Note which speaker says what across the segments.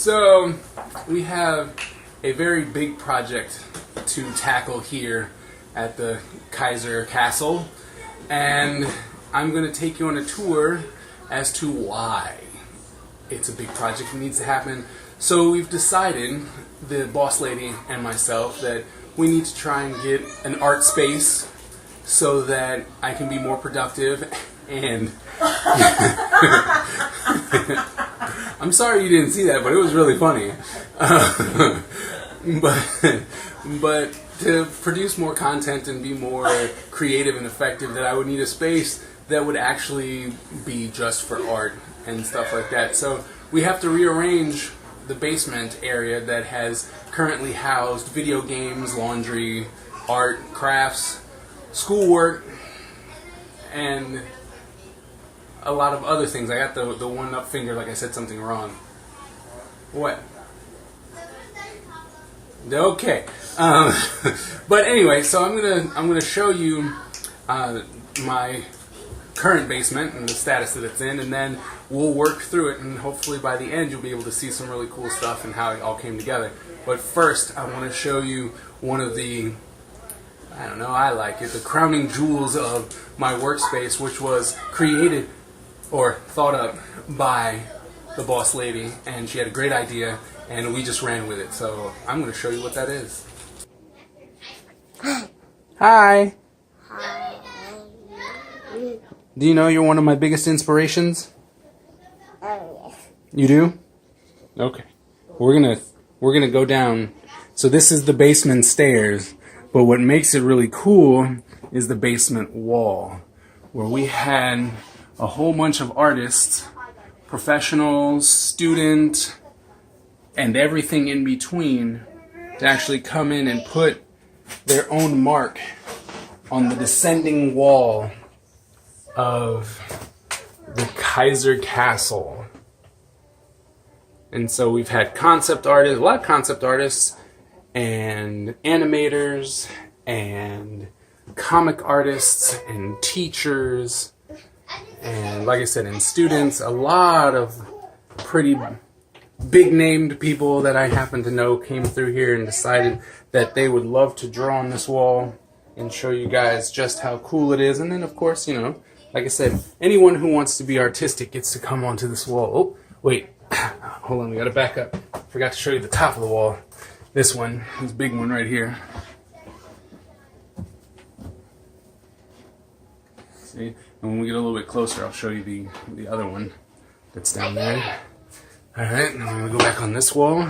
Speaker 1: So we have a very big project to tackle here at the Kaiser Castle, and I'm going to take you on a tour as to why it's a big project that needs to happen. So we've decided, the boss lady and myself, that we need to try and get an art space so that I can be more productive and I'm sorry you didn't see that, but it was really funny. But to produce more content and be more creative and effective, that I would need a space that would actually be just for art and stuff like that. So we have to rearrange the basement area that has currently housed video games, laundry, art, crafts, schoolwork, and a lot of other things. I got the one up finger like I said something wrong. What? Okay. But anyway, so I'm gonna show you my current basement and the status that it's in, and then we'll work through it, and hopefully by the end you'll be able to see some really cool stuff and how it all came together. But first, I want to show you one of the, I don't know, I like it, the crowning jewels of my workspace, which was created or thought up by the boss lady, and she had a great idea, and we just ran with it. So I'm going to show you what that is. Hi. Do you know you're one of my biggest inspirations?
Speaker 2: Oh, yes.
Speaker 1: You do? Okay. We're gonna go down. So this is the basement stairs, but what makes it really cool is the basement wall, where we had a whole bunch of artists, professionals, student, and everything in between to actually come in and put their own mark on the descending wall of the Kaiser Castle. And so we've had concept artists, a lot of concept artists, and animators, and comic artists, and teachers, and like I said, and students, a lot of pretty big named people that I happen to know came through here and decided that they would love to draw on this wall and show you guys just how cool it is. And then of course, you know, like I said, anyone who wants to be artistic gets to come onto this wall. Oh, wait. Hold on, we gotta back up. Forgot to show you the top of the wall. This one, this big one right here. See? And when we get a little bit closer, I'll show you the other one that's down there. Alright, now I'm gonna go back on this wall.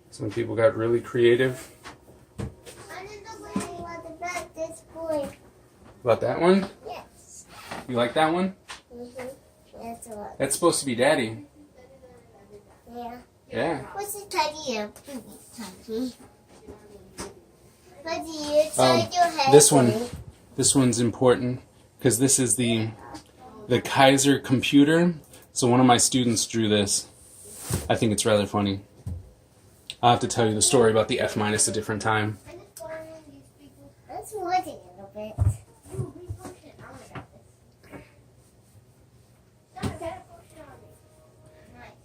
Speaker 1: Some people got really creative. About that one?
Speaker 2: Yes.
Speaker 1: You like that one?
Speaker 2: That's what.
Speaker 1: That's supposed to be Daddy.
Speaker 2: Yeah.
Speaker 1: Yeah.
Speaker 2: What's the teddy and teddy? What do you say your head?
Speaker 1: This one's important because this is the Kaiser computer. So one of my students drew this. I think it's rather funny. I'll have to tell you the story about the F- a different time.
Speaker 2: Let's watch it a little bit.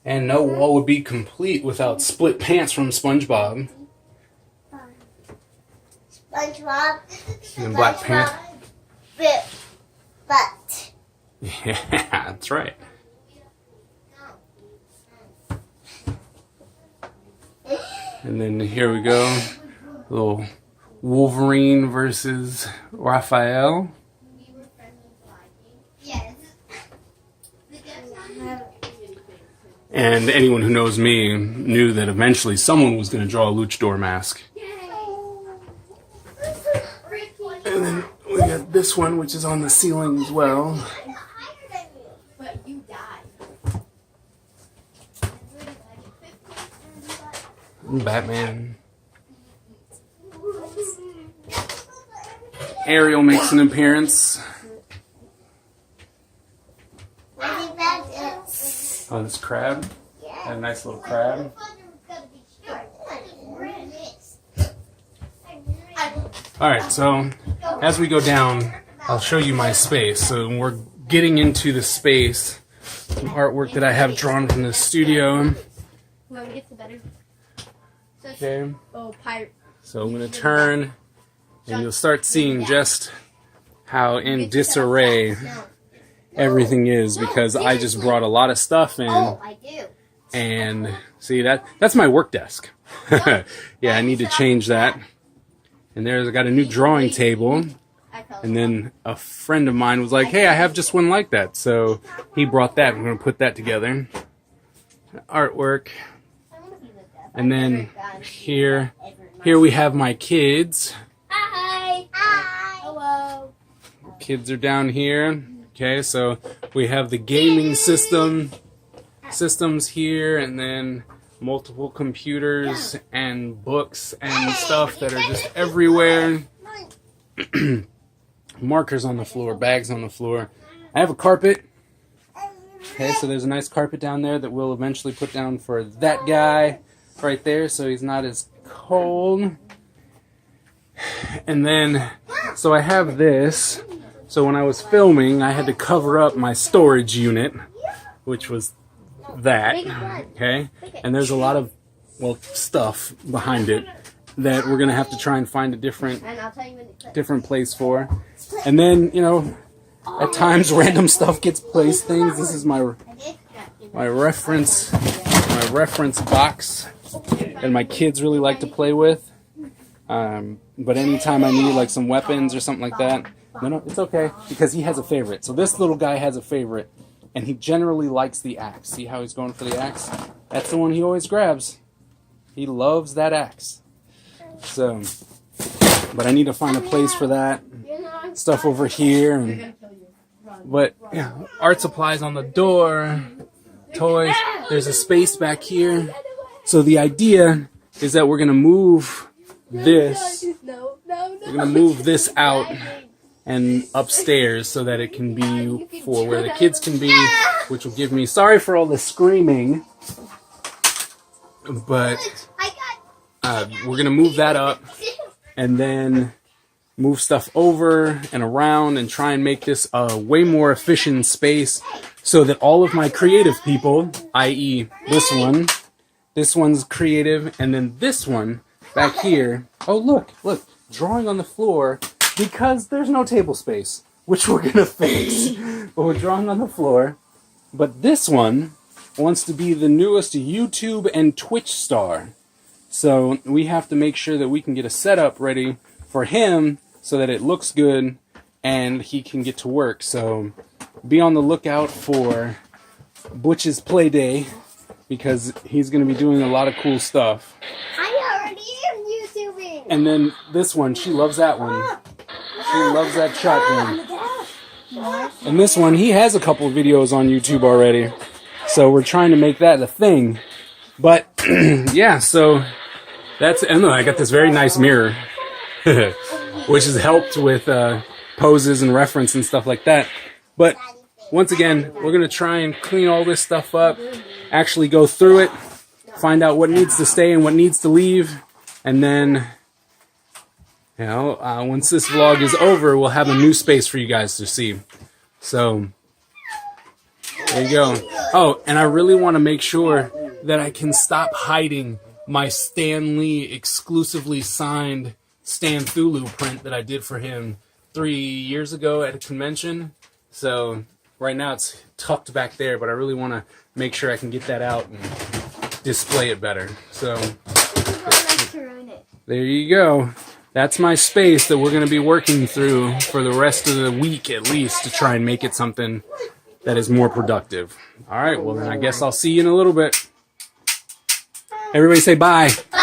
Speaker 1: And no wall would be complete without split pants from SpongeBob.
Speaker 2: SpongeBob.
Speaker 1: And Black Pants.
Speaker 2: Butt.
Speaker 1: Yeah, that's right. And then here we go. A little Wolverine versus Raphael. And anyone who knows me knew that eventually someone was going to draw a luchador mask. And then we got this one, which is on the ceiling as well. Batman. Ariel makes an appearance. Oh, this crab? A nice little crab. Alright, so as we go down, I'll show you my space. So we're getting into the space. Some artwork that I have drawn from the studio. Okay. So I'm going to turn, and you'll start seeing just how in disarray everything is, because I just brought a lot of stuff in. And see, that's my work desk. Yeah, I need to change that. And I got a new drawing table. And then a friend of mine was like, hey, I have just one like that. So he brought that. I'm going to put that together. Artwork. And then here we have my kids.
Speaker 2: Hi. Hi. Hello.
Speaker 1: Kids are down here. Okay, so we have the gaming systems here, and then multiple computers and books and stuff that are just everywhere. Markers on the floor, bags on the floor. I have a carpet. Okay, so there's a nice carpet down there that we'll eventually put down for that guy right there, so he's not as cold. And then, so I have this. So when I was filming, I had to cover up my storage unit, which was that. Okay, and there's a lot of, well, stuff behind it that we're gonna have to try and find a different place for. And then, you know, at times random stuff gets placed. Things. This is my reference box that my kids really like to play with. But anytime I need like some weapons or something like that, no, it's okay, because he has a favorite. So this little guy has a favorite, and he generally likes the axe. See how he's going for the axe? That's the one he always grabs. He loves that axe. So, but I need to find a place for that. Stuff over here. But yeah, art supplies on the door, toys. There's a space back here. So the idea is that we're gonna move this. We're gonna move this out and upstairs so that it can be for where the kids can be, which will give me, sorry for all the screaming, but we're gonna move that up and then move stuff over and around and try and make this a way more efficient space so that all of my creative people, i.e. this one's creative, and then this one back here, oh look, drawing on the floor, because there's no table space, which we're gonna fix, but we're drawing on the floor. But this one wants to be the newest YouTube and Twitch star. So we have to make sure that we can get a setup ready for him so that it looks good and he can get to work. So be on the lookout for Butch's Play Day, because he's gonna be doing a lot of cool stuff.
Speaker 2: I already am YouTubing.
Speaker 1: And then this one, she loves that one. She loves that shotgun. And this one, he has a couple of videos on YouTube already. So we're trying to make that a thing. But, yeah, so that's, and look, I got this very nice mirror, which has helped with poses and reference and stuff like that. But, once again, we're going to try and clean all this stuff up, actually go through it, find out what needs to stay and what needs to leave, and then, you know, once this vlog is over, we'll have a new space for you guys to see. So, there you go. Oh, and I really want to make sure that I can stop hiding my Stan Lee exclusively signed Stan Thulu print that I did for him 3 years ago at a convention. So, right now it's tucked back there, but I really want to make sure I can get that out and display it better. So, there you go. That's my space that we're going to be working through for the rest of the week at least, to try and make it something that is more productive. All right, well then I guess I'll see you in a little bit. Everybody say bye.
Speaker 2: Bye.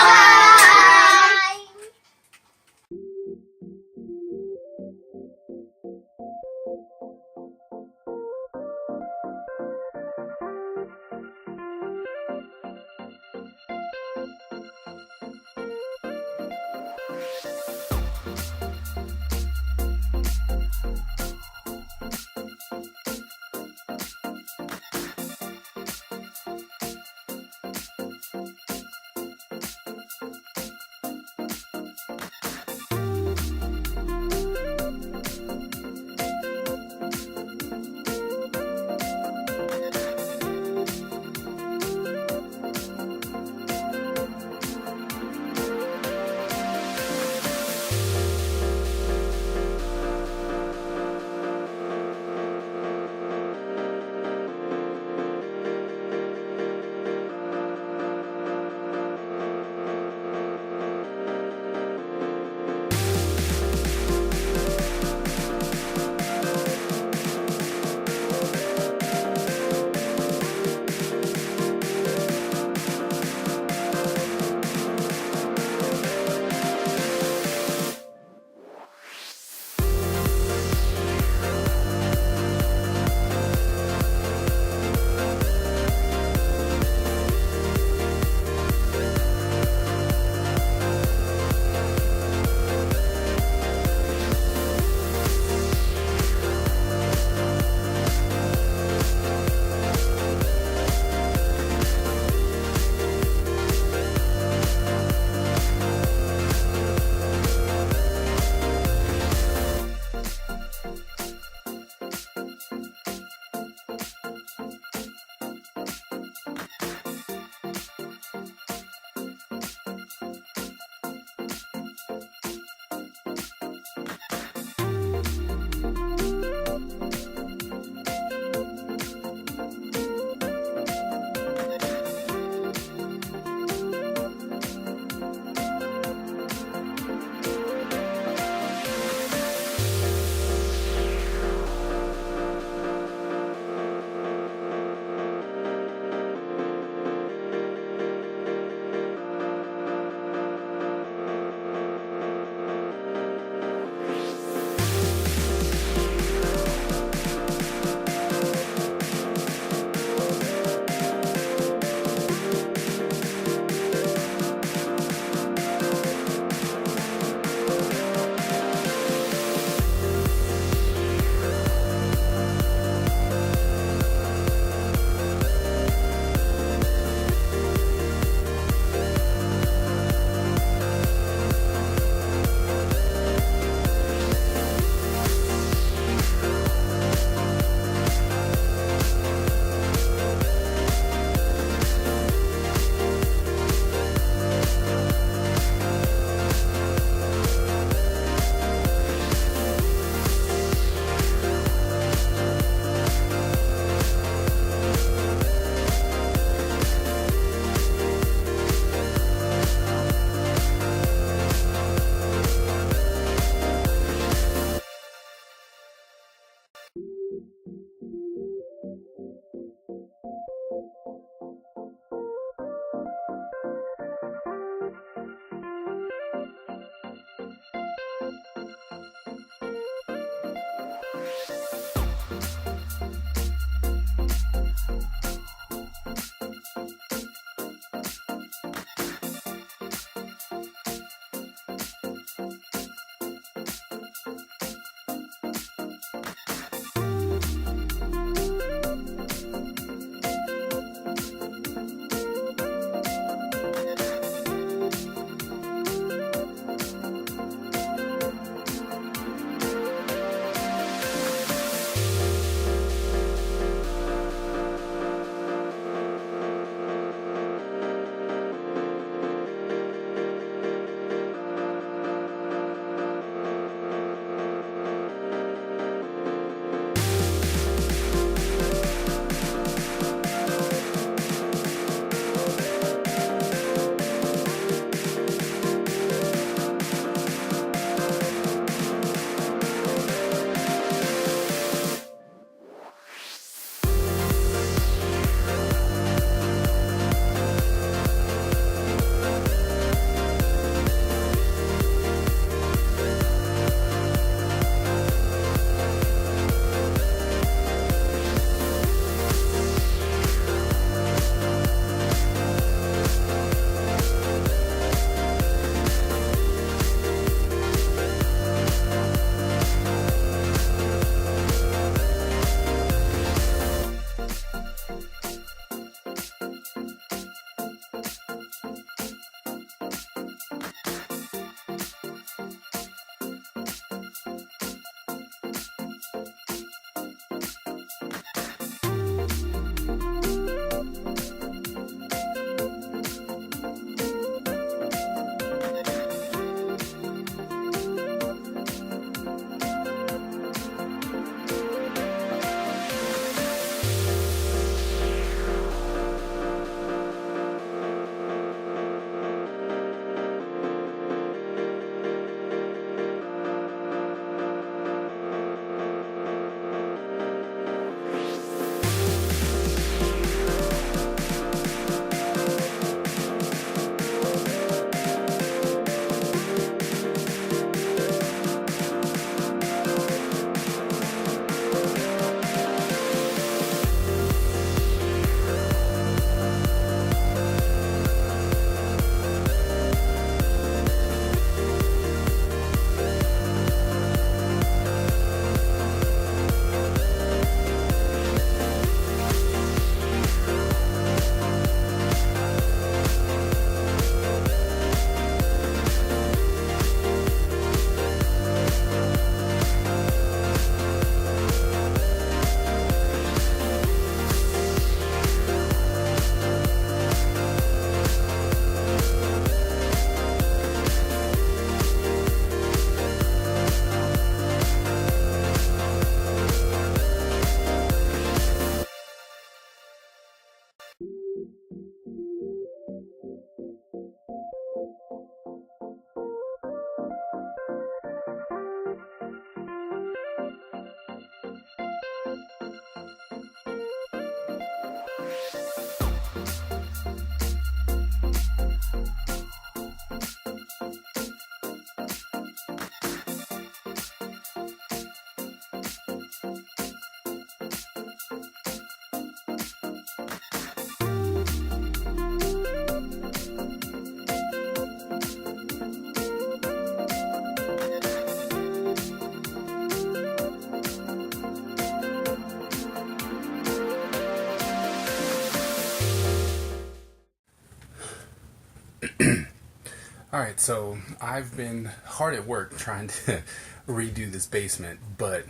Speaker 1: Alright, so I've been hard at work trying to redo this basement, but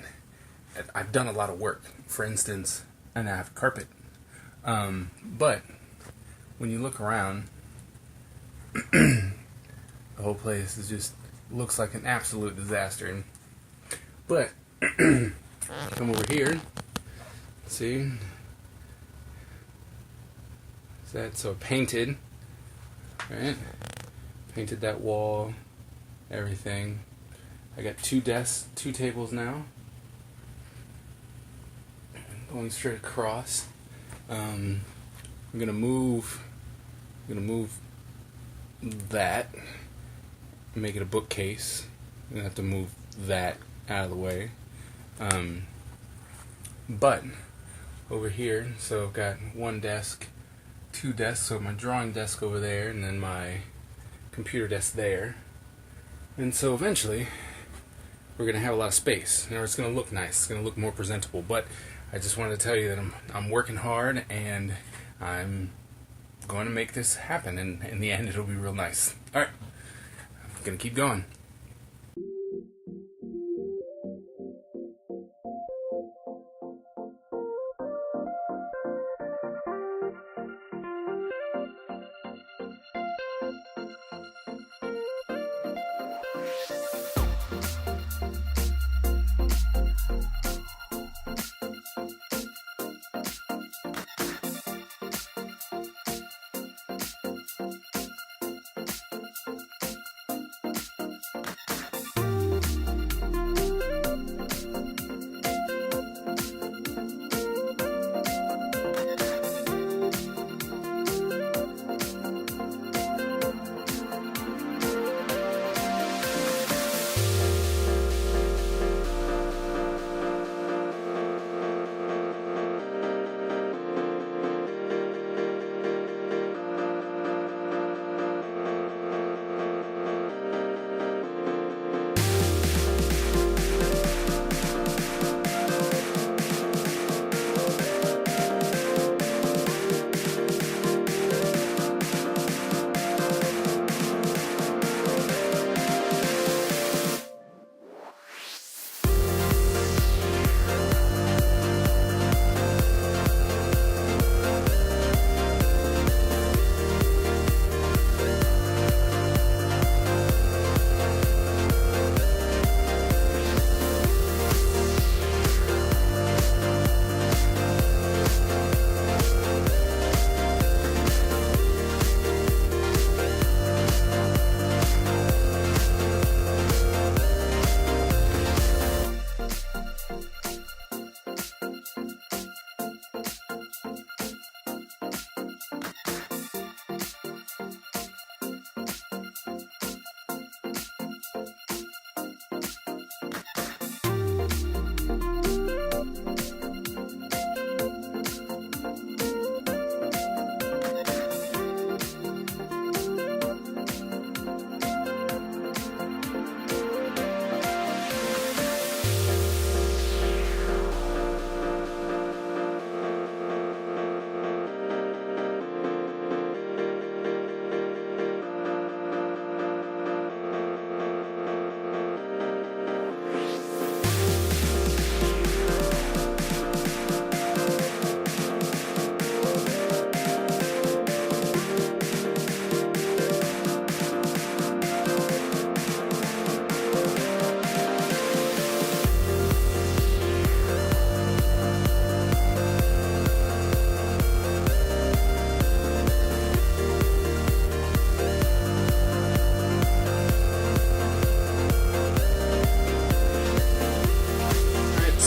Speaker 1: I've done a lot of work. For instance, and I have carpet. But when you look around, the whole place is looks like an absolute disaster. But come over here, see? So painted, right? Painted that wall, everything. I got 2 desks, 2 tables now. Going straight across. I'm gonna move that, make it a bookcase. I'm gonna have to move that out of the way. But over here, so I've got one desk, two desks, so my drawing desk over there, and then my computer desk there. And so eventually, we're going to have a lot of space. You know, it's going to look nice. It's going to look more presentable. But I just wanted to tell you that I'm working hard, and I'm going to make this happen. And in the end, it'll be real nice. All right. I'm going to keep going.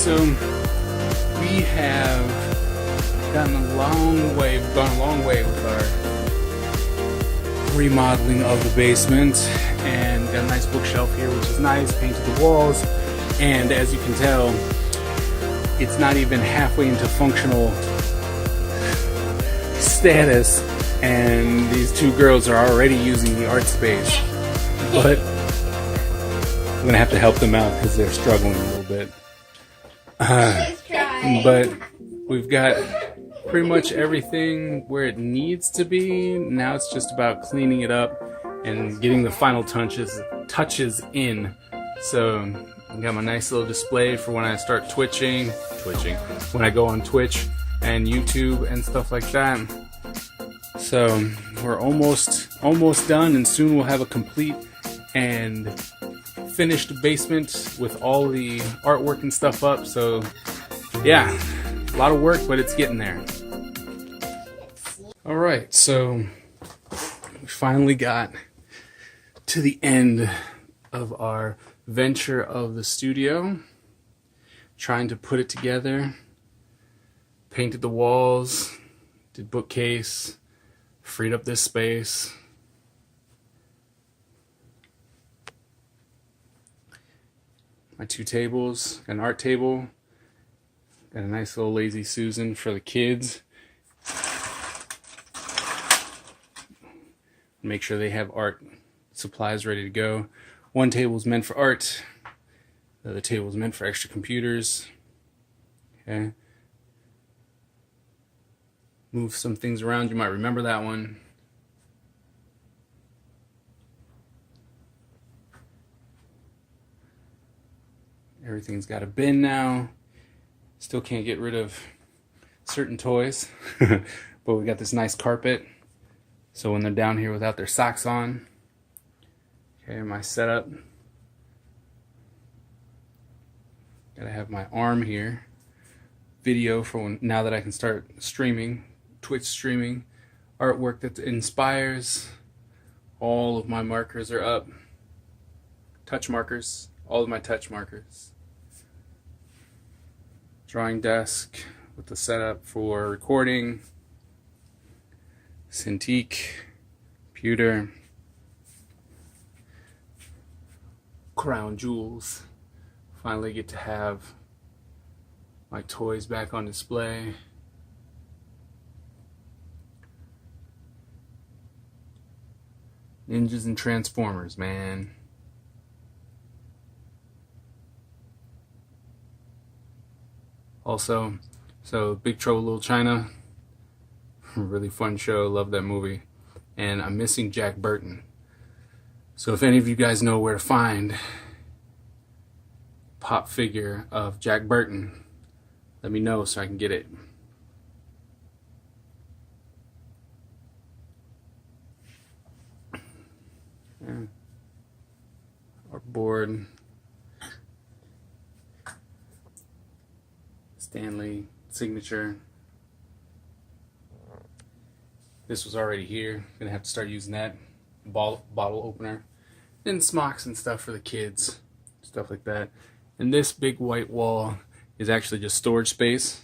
Speaker 1: So we have gotten a long way. We've gone a long way with our remodeling of the basement, and got a nice bookshelf here, which is nice. Painted the walls, and as you can tell, it's not even halfway into functional status, and these two girls are already using the art space. But I'm gonna have to help them out because they're struggling a little bit. But we've got pretty much everything where it needs to be. Now it's just about cleaning it up and getting the final touches in. So I got my nice little display for when I start twitching, when I go on Twitch and YouTube and stuff like that. So we're almost done, and soon we'll have a complete and finished basement with all the artwork and stuff up. So yeah, a lot of work, but it's getting there. All right, so we finally got to the end of our venture of the studio, trying to put it together. Painted the walls, did bookcase, freed up this space. My two tables, an art table, Got a nice little Lazy Susan for the kids. Make sure they have art supplies ready to go. One table is meant for art. The other table is meant for extra computers. Okay. Move some things around. You might remember that one. Everything's got a bin now. Still can't get rid of certain toys. But we got this nice carpet. So when they're down here without their socks on. Okay, my setup. Gotta have my arm here. Video for when, now that I can start streaming, Twitch streaming. Artwork that inspires. All of my markers are up. Touch markers. All of my touch markers. Drawing desk with the setup for recording. Cintiq. Computer. Crown jewels. Finally get to have my toys back on display. Ninjas and Transformers, man. Also, so Big Trouble Little China, really fun show, love that movie. And I'm missing Jack Burton. So if any of you guys know where to find pop figure of Jack Burton, let me know so I can get it. Yeah. Our board. Stanley signature. This was already here. Gonna have to start using that. Bottle opener. And smocks and stuff for the kids. Stuff like that. And this big white wall is actually just storage space.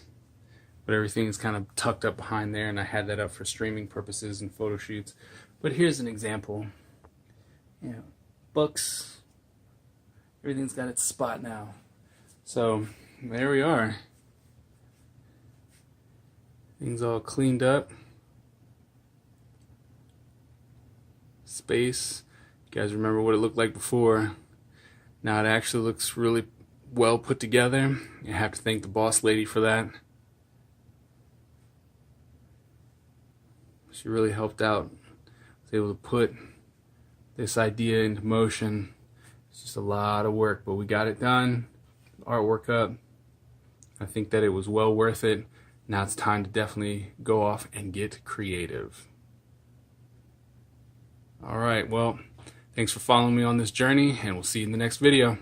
Speaker 1: But everything is kind of tucked up behind there, and I had that up for streaming purposes and photo shoots. But here's an example. You know, books. Everything's got its spot now. So there we are. Things all cleaned up. Space. You guys remember what it looked like before. Now it actually looks really well put together. I have to thank the boss lady for that. She really helped out. I was able to put this idea into motion. It's just a lot of work, but we got it done. Artwork up. I think that it was well worth it. Now it's time to definitely go off and get creative. Alright, well, thanks for following me on this journey, and we'll see you in the next video.